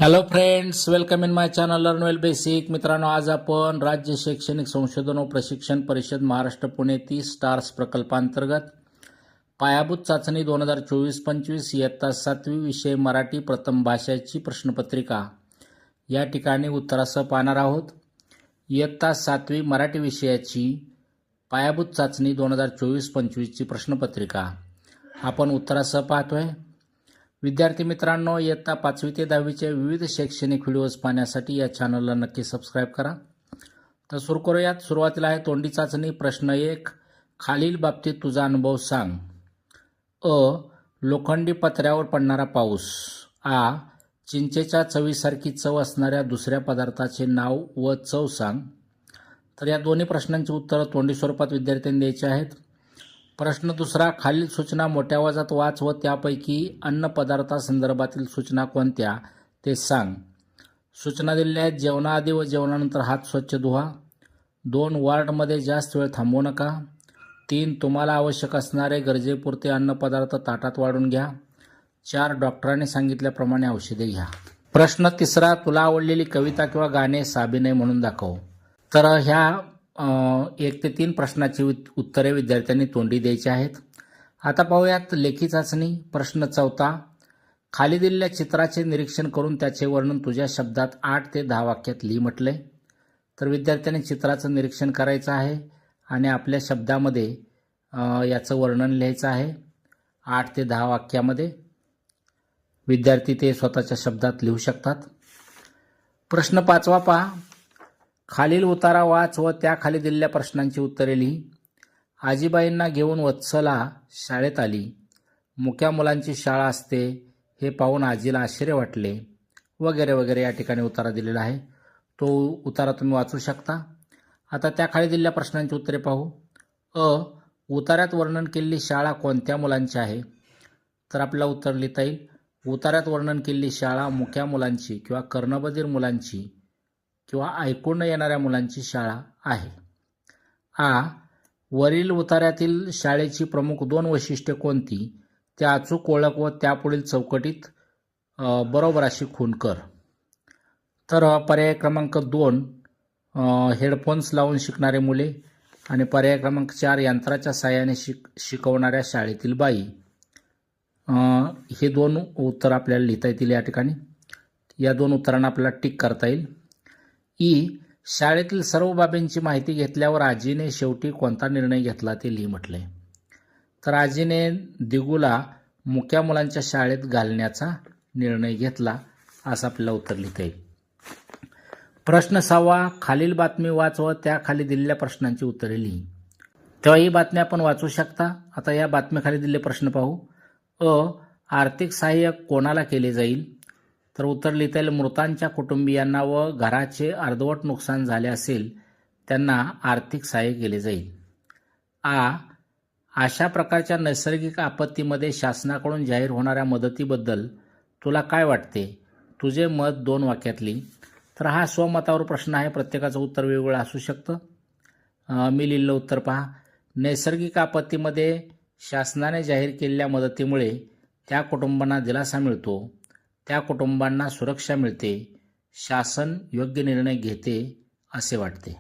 Hello friends, welcome in my channel learn well basic. मित्रांनो, आज आपण राज्य शैक्षणिक संशोधन व प्रशिक्षण परिषद महाराष्ट्र पुणे 30 स्टार्स प्रकल्पांतर्गत पायाभूत चाचणी 2024-25 इयत्ता 7वी विषय मराठी प्रथम भाषेची प्रश्नपत्रिका या ठिकाणी उत्तरासह पाहणार आहोत. इयत्ता 7वी मराठी विषयाची पायाभूत चाचणी 2024-25 ची प्रश्नपत्रिका आपण उत्तरासह पाहतोय. विद्यार्थी मित्रांनो, इयत्ता 5वी ते 10वीचे विविध शैक्षणिक व्हिडिओज पाहण्यासाठी या चॅनलला नक्की सबस्क्राईब करा. तर सुरू करूयात. सुरुवातीला आहे तोंडी चाचणी. प्रश्न 1. खालील बाबतीत तुझा अनुभव सांग. अ. लोखंडी पत्र्यावर पडणारा पाऊस. आ. चिंचेच्या चवीसारखी चव असणाऱ्या दुसऱ्या पदार्थाचे नाव व चव सांग. तर या दोन्ही प्रश्नांची उत्तरं तोंडी स्वरूपात विद्यार्थ्यांनी द्यायची आहेत. प्रश्न दुसरा. खालील सूचना मोठ्या आवाजात वाच व त्यापैकी अन्न पदार्थासंदर्भातील सूचना कोणत्या ते सांग. सूचना दिलेल्या आहेत. जेवणाआधी व जेवणानंतर हात स्वच्छ धुवा. 2. वॉर्डमध्ये जास्त वेळ थांबवू नका. 3. तुम्हाला आवश्यक असणारे गरजेपुरते अन्नपदार्थ ताटात वाढून घ्या. 4. डॉक्टरांनी सांगितल्याप्रमाणे औषधे घ्या. प्रश्न तिसरा. तुला आवडलेली कविता किंवा गाणे साभिनय म्हणून दाखव. तर ह्या 1 ते 3 प्रश्नाची उत्तरे विद्यार्थ्यांनी तोंडी द्यायची आहेत. आता पाहूयात लेखी चाचणी. प्रश्न 4. खाली दिलेल्या चित्राचे निरीक्षण करून त्याचे वर्णन तुझ्या शब्दात 8 ते 10 वाक्यात लिही म्हटले. तर विद्यार्थ्यांनी चित्राचं निरीक्षण करायचं आहे आणि आपल्या शब्दामध्ये याचं वर्णन लिहायचं आहे. 8 ते 10 वाक्यामध्ये विद्यार्थी ते स्वतःच्या शब्दात लिहू शकतात. प्रश्न 5 पहा. खालील उतारा वाच व त्याखाली दिलेल्या प्रश्नांची उत्तरे लिही. आजीबाईंना घेऊन वत्सला शाळेत आली. मुक्या मुलांची शाळा असते हे पाहून आजीला आश्चर्य वाटले, वगैरे वगैरे या ठिकाणी उतारा दिलेला आहे. तो उतारा तुम्ही वाचू शकता. आता त्याखाली दिलेल्या प्रश्नांची उत्तरे पाहू. अ. उतार्यात वर्णन केलेली शाळा कोणत्या मुलांची आहे. तर आपल्याला उत्तर लिहिता येईल. उतार्यात वर्णन केलेली शाळा मुक्या मुलांची किंवा कर्णबधीर मुलांची किंवा ऐकून न येणाऱ्या मुलांची शाळा आहे. आ. वरील उतार्यातील शाळेची प्रमुख 2 वैशिष्ट्ये कोणती ते अचूक ओळख व त्यापुढील चौकटीत बरोबर अशी खूण कर. तर पर्याय क्रमांक 2 हेडफोन्स लावून शिकणारे मुले आणि पर्याय क्रमांक 4 यंत्राच्या साहाय्याने शिकवणाऱ्या शाळेतील बाई. हे 2 उत्तर आपल्याला लिहिता येतील या ठिकाणी. या 2 उत्तरांना आपल्याला टिक करता येईल. ई. शाळेतील सर्व बाबींची माहिती घेतल्यावर आजीने शेवटी कोणता निर्णय घेतला ते लिही म्हटले. तर आजीने दिगूला मुक्या मुलांच्या शाळेत घालण्याचा निर्णय घेतला असं आपल्याला उत्तर लिहिता येईल. प्रश्न 6. खालील बातमी वाच व त्याखाली दिलेल्या प्रश्नांची उत्तरे लिही. तेव्हा ही बातमी आपण वाचू शकता. आता या बातमीखाली दिलेले प्रश्न पाहू. अ. आर्थिक सहाय्य कोणाला केले जाईल. तर उत्तर लिहिता येईल. मृतांच्या कुटुंबियांना व घराचे अर्धवट नुकसान झाले असेल त्यांना आर्थिक सहाय्य केले जाईल. आ. अशा प्रकारच्या नैसर्गिक आपत्तीमध्ये शासनाकडून जाहीर होणाऱ्या मदतीबद्दल तुला काय वाटते. तुझे मत 2 वाक्यात लिही. तर हा स्वमतावर प्रश्न आहे. प्रत्येकाचं उत्तर वेगवेगळं असू शकतं. मी लिहिलेलं उत्तर पहा. नैसर्गिक आपत्तीमध्ये शासनाने जाहीर केलेल्या मदतीमुळे त्या कुटुंबांना दिलासा मिळतो, त्या कुटुंबांना सुरक्षा मिळते, शासन योग्य निर्णय घेते असे वाटते.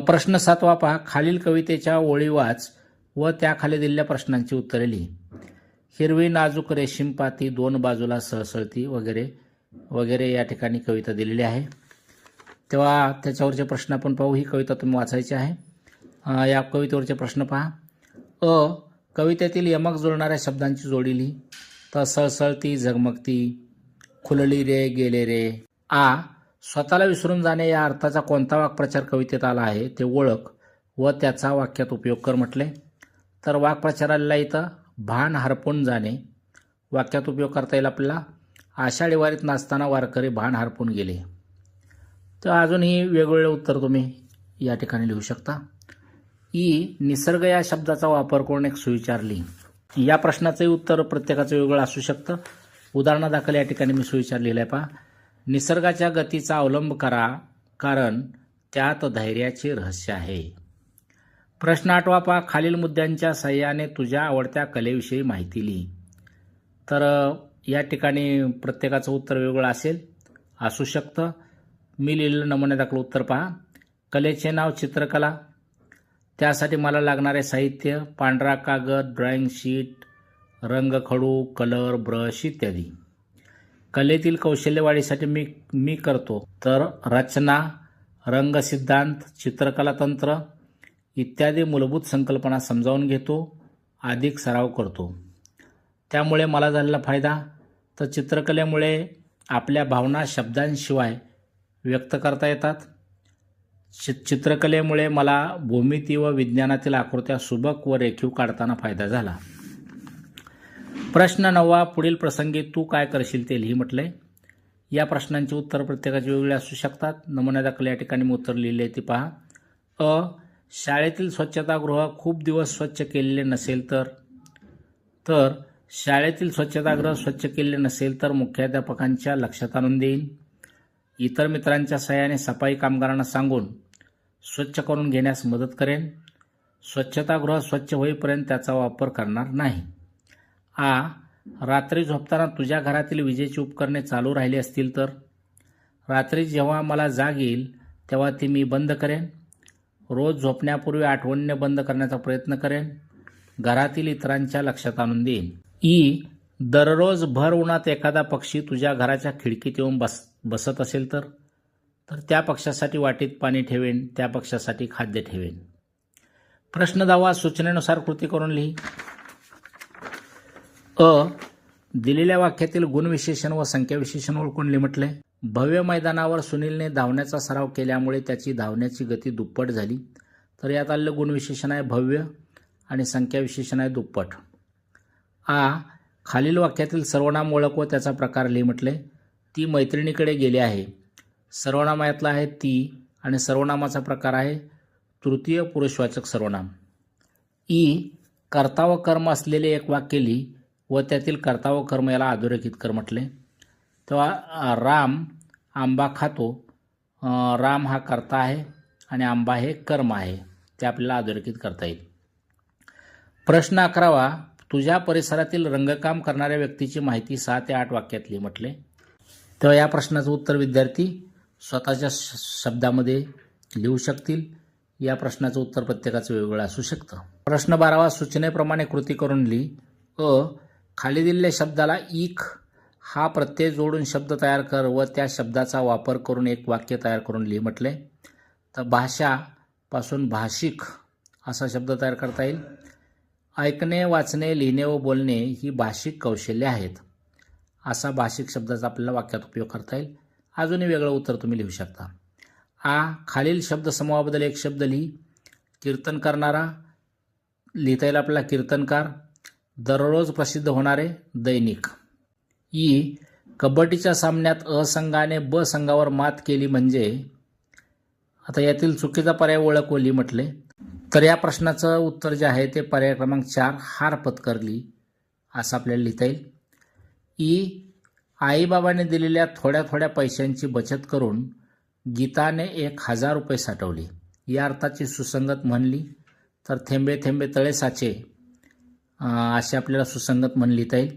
प्रश्न 7 पहा. खालील कवितेच्या ओळी वाच व त्याखाली दिलेल्या प्रश्नांची उत्तरे लिही. हिरवी नाजूक रेशीम पाती 2 बाजूला सळसळती वगैरे वगैरे या ठिकाणी कविता दिलेली आहे. तेव्हा त्याच्यावरचे प्रश्न आपण पाहू. ही कविता तुम्ही वाचायची आहे. या कवितेवरचे प्रश्न पहा. अ. कवितेतील यमक जुळणाऱ्या शब्दांची जोडी लिही. तर सळसळती, झगमगती, खुलली रे, गेले रे. आ. स्वतःला विसरून जाणे या अर्थाचा कोणता वाक्प्रचार कवितेत आला आहे ते ओळख व त्याचा वाक्यात उपयोग कर म्हटले. तर वाक्प्रचाराला इथं भान हरपून जाणे वाक्यात उपयोग करता येईल आपल्याला. आषाढी वारीत नाचताना वारकरी भान हरपून गेले. तर अजूनही वेगवेगळे उत्तर तुम्ही या ठिकाणी लिहू शकता. ई. निसर्ग या शब्दाचा वापर करून एक सुविचार लिही. या प्रश्नाचंही उत्तर प्रत्येकाचं वेगळं असू शकतं. उदाहरणादाखल या ठिकाणी मी सुविचार लिहिलाय पहा. निसर्गाच्या गतीचा अवलंब करा कारण त्यात धैर्याचे रहस्य आहे. प्रश्न 8 पहा. खालील मुद्द्यांच्या सहाय्याने तुझ्या आवडत्या कलेविषयी माहिती लिही. तर या ठिकाणी प्रत्येकाचं उत्तर वेगळं असू शकतं. मी लिहिलेलं नमुन्यादाखल उत्तर पहा. कलेचे नाव चित्रकला. त्यासाठी मला लागणारे साहित्य पांढरा कागद, ड्रॉइंग शीट, रंगखडू, कलर, ब्रश इत्यादी. कलेतील कौशल्यवाढीसाठी मी करतो तर रचना, रंगसिद्धांत, चित्रकला तंत्र इत्यादी मूलभूत संकल्पना समजावून घेतो, अधिक सराव करतो. त्यामुळे मला झालेला फायदा तर चित्रकलेमुळे आपल्या भावना शब्दांशिवाय व्यक्त करता येतात. चित्रकलेमुळे मला भूमिती व विज्ञानातील आकृत्या सुबक व रेखीव काढताना फायदा झाला. प्रश्न 9. पुढील प्रसंगी तू काय करशील ते लिही म्हटलंय. या प्रश्नांची उत्तर प्रत्येकाची वेगळी असू शकतात. नमुन्यादाखल या ठिकाणी मी उत्तर लिहिले ते पहा. शाळेतील स्वच्छतागृह खूप दिवस स्वच्छ केलेले नसेल तर शाळेतील स्वच्छतागृह स्वच्छ केलेले नसेल तर मुख्याध्यापकांच्या लक्षात आणून देईन. इतर मित्रांच्या सहाय्याने सफाई कामगारांना सांगून स्वच्छ करून घेण्यास मदत करेन. स्वच्छतागृह स्वच्छ होईपर्यंत त्याचा वापर करणार नाही. रात्री झोपताना तुझ्या घरातील विजेची उपकरणे चालू राहिली असतील तर रात्री जेव्हा मला जाग येईल तेव्हा ती मी बंद करेन. रोज झोपण्यापूर्वी आठवणीने बंद करण्याचा प्रयत्न करेन. घरातील इतरांच्या लक्षात आणून देईन. दररोज भर उन्हात एखादा पक्षी तुझ्या घराच्या खिडकीत येऊन बसत असेल तर त्या पक्षासाठी वाटीत पाणी ठेवेन, त्या पक्षासाठी खाद्य ठेवेन. प्रश्न 10. सूचनेनुसार कृती करून लिही. दिलेल्या वाक्यातील गुणविशेषण व संख्याविशेषण ओळखून लिही म्हटले. भव्य मैदानावर सुनीलने धावण्याचा सराव केल्यामुळे त्याची धावण्याची गती दुप्पट झाली. तर यात आलेलं गुणविशेषण आहे भव्य आणि संख्याविशेषण आहे दुप्पट. खालील वाक्यातील सर्वनाम ओळख व त्याचा प्रकार लिही म्हटले. ती मैत्रिणीकडे गेली आहे. सर्वनामायातला आहे ती आणि सर्वनामाचा प्रकार आहे तृतीय पुरुषवाचक सर्वनाम. कर्ता व कर्म असलेले एक वाक्य लिही व त्यातील कर्ता व कर्म याला अधोरेखित कर म्हटले. तेव्हा राम आंबा खातो. राम हा कर्ता आहे आणि आंबा हे कर्म आहे. ते आपल्याला अधोरेखित करता येईल. प्रश्न 11. तुझ्या परिसरातील रंगकाम करणाऱ्या व्यक्तीची माहिती 6 ते 8 वाक्यात लिही म्हटले. तेव्हा या प्रश्नाचं उत्तर विद्यार्थी स्वतःच्या शब्दामध्ये लिहू शकतील. या प्रश्नाचं उत्तर प्रत्येकाचं वेगवेगळं असू शकतं. प्रश्न 12. सूचनेप्रमाणे कृती करून लिही. खाली दिलेल्या शब्दाला इक हा प्रत्यय जोडून शब्द तयार कर व त्या शब्दाचा वापर करून एक वाक्य तयार करून लिही म्हटले. तर भाषा पासून भाषिक असा शब्द तयार करता येईल. ऐकणे, वाचणे, लिहिणे व बोलणे ही भाषिक कौशल्य आहेत. असा भाषिक शब्दाचा आपल्याला वाक्यात उपयोग करता येईल. अजूनही वेगळं उत्तर तुम्ही लिहू शकता. खालील शब्दसमूहाबद्दल एक शब्द लिही. कीर्तन करणारा लिहिता येईल आपल्याला कीर्तनकार. दररोज प्रसिद्ध होणारे दैनिक. कबड्डीच्या सामन्यात अ संघाने ब संघावर मात केली म्हणजे आता यातील चुकीचा पर्याय ओळख व लिही म्हटले. तर या प्रश्नाचं उत्तर जे आहे ते पर्याय क्रमांक 4 हार पत्करली असं आपल्याला लिहिता येईल. आईबाबाने दिलेल्या थोड्या थोड्या पैशांची बचत करून गीताने 1000 रुपये साठवले. या अर्थाची सुसंगत म्हणली तर थेंबे थेंबे तळे साचे असे आपल्याला सुसंगत म्हण लिहिता येईल.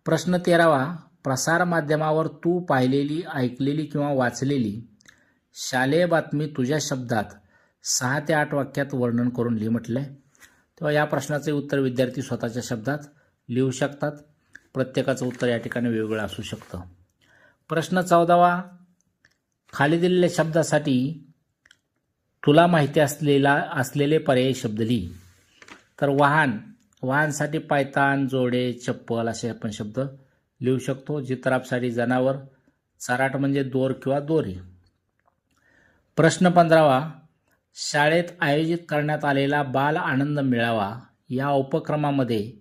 प्रश्न 13. प्रसारमाध्यमावर तू पाहिलेली, ऐकलेली किंवा वाचलेली शालेय बातमी तुझ्या शब्दात 6 ते 8 वाक्यात वर्णन करून लिही म्हटलंय. तेव्हा या प्रश्नाचे उत्तर विद्यार्थी स्वतःच्या शब्दात लिहू शकतात. प्रत्येकाचं उत्तर या ठिकाणी वेगवेगळं असू शकतं. प्रश्न 14. खाली दिलेल्या शब्दासाठी तुला माहिती असलेले पर्यायी शब्द लिही. तर वाहनसाठी पायतान, जोडे, चप्पल असे आपण शब्द लिहू शकतो. जित्रापसाठी जनावर, चराट म्हणजे दोर किंवा दोरी. प्रश्न 15. शाळेत आयोजित करण्यात आलेला बाल आनंद मेळावा या उपक्रमामध्ये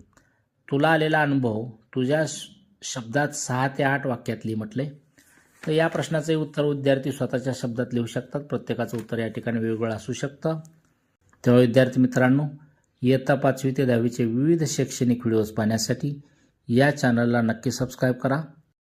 तुला आलेला अनुभव तुझ्या शब्दात 6 ते 8 वाक्यात लिही म्हटले. तर या प्रश्नाचे उत्तर विद्यार्थी स्वतःच्या शब्दात लिहू शकतात. प्रत्येकाचं उत्तर या ठिकाणी वेगवेगळं असू शकतं. तेव्हा विद्यार्थी मित्रांनो, इयत्ता 5वी ते 10वीचे विविध शैक्षणिक व्हिडिओज पाहण्यासाठी या चॅनलला नक्की सबस्क्राईब करा.